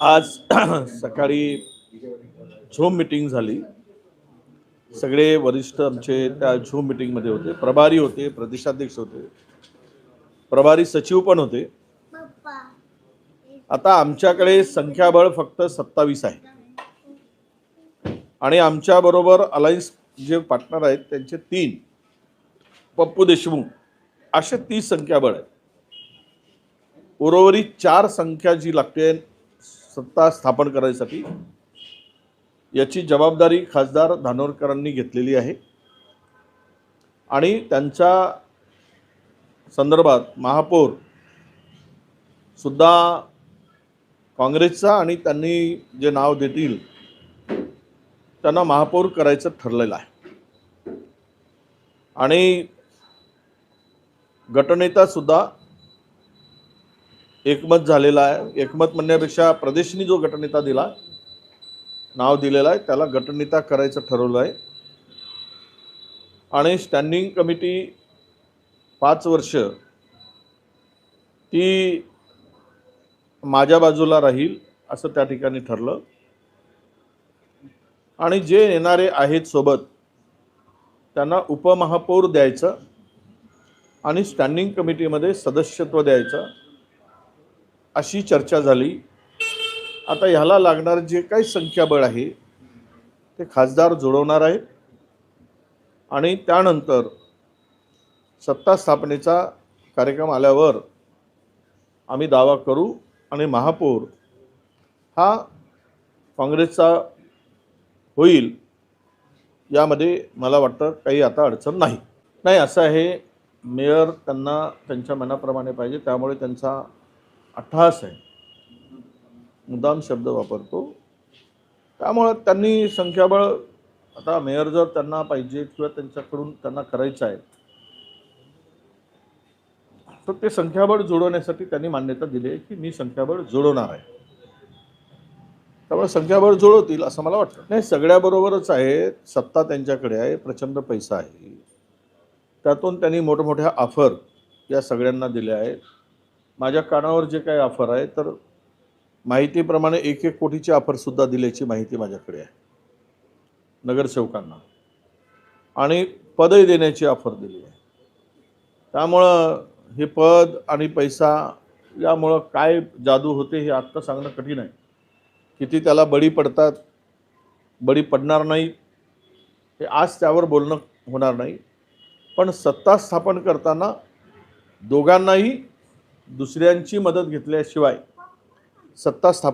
आज सकाळी zoom meeting झाली. सगळे वरिष्ठ आमचे त्या झूम मीटिंगमध्ये होते. प्रभारी होते, प्रदेशाध्यक्ष होते, प्रभारी सचिव पण होते. आता आमच्याकडे संख्याबळ फक्त 27 आहे आणि आमच्याबरोबर अलायन्स जे पार्टनर आहेत त्यांचे 3, पप्पू देशमुख, असे 30 संख्याबळ आहे. उर्वरित 4 संख्या जी लागते सत्ता स्थापन करायसाठी, याची जबाबदारी खासदार धानोरकरांनी घेतलेली आहे आणि त्यांच्या संदर्भात महापौर सुद्धा काँग्रेसचा आणि त्यांनी जे नाव देतील त्यांना महापौर करायचं ठरलेलं आहे आणि गटनेता सुद्धा एकमत झालेला आहे. एकमत म्हणण्यापेक्षा प्रदेशनी जो गटनेता दिला, नाव दिलेलं आहे, त्याला गटनेता करायचं ठरवलं आहे आणि स्टँडिंग कमिटी 5 वर्ष ती माझ्या बाजूला राहील असं त्या ठिकाणी ठरलं आणि जे येणारे आहेत सोबत त्यांना उपमहापौर द्यायचं आणि स्टँडिंग कमिटीमध्ये सदस्यत्व द्यायचं अशी चर्चा झाली. आता ह्याला लागणार जे काही संख्याबळ आहे ते खासदार जुळवणार आहेत आणि त्यानंतर सत्ता स्थापनेचा कार्यक्रम आल्यावर आम्ही दावा करू आणि महापौर हा काँग्रेसचा होईल यामध्ये मला वाटतं काही आता अडचण नाही. असं आहे, मेयर त्यांना त्यांच्या मनाप्रमाणे पाहिजे, त्यामुळे त्यांचा अट्टहास आहे, मुद्दाम शब्द वापरतो. त्यामुळं त्यांनी संख्याबळ, आता मेयर जर त्यांना पाहिजे किंवा त्यांच्याकडून त्यांना करायचं आहे तर ते संख्याबळ जुळवण्यासाठी त्यांनी मान्यता दिली आहे की मी संख्याबळ जुळवणार आहे. त्यामुळे संख्याबळ जुळवतील असं मला वाटतं. नाही, सगळ्याबरोबरच आहे, सत्ता त्यांच्याकडे आहे, प्रचंड पैसा आहे, त्यातून त्यांनी मोठमोठ्या ऑफर या सगळ्यांना दिल्या आहेत. माझ्या कानावर जे काही ऑफर आहे तर माहितीप्रमाणे 1-1 कोटीची ऑफरसुद्धा दिल्याची माहिती माझ्याकडे आहे नगरसेवकांना आणि पदही देण्याची ऑफर दिली आहे. त्यामुळं हे पद आणि पैसा यामुळं काय जादू होते हे आत्ता सांगणं कठीण आहे. किती त्याला बळी पडतात, बळी पडणार नाही हे आज त्यावर बोलणं होणार नाही. पण सत्ता स्थापन करताना दोघांनाही दुसऱ्यांची मदत घेतल्याशिवाय सत्ता स्थापन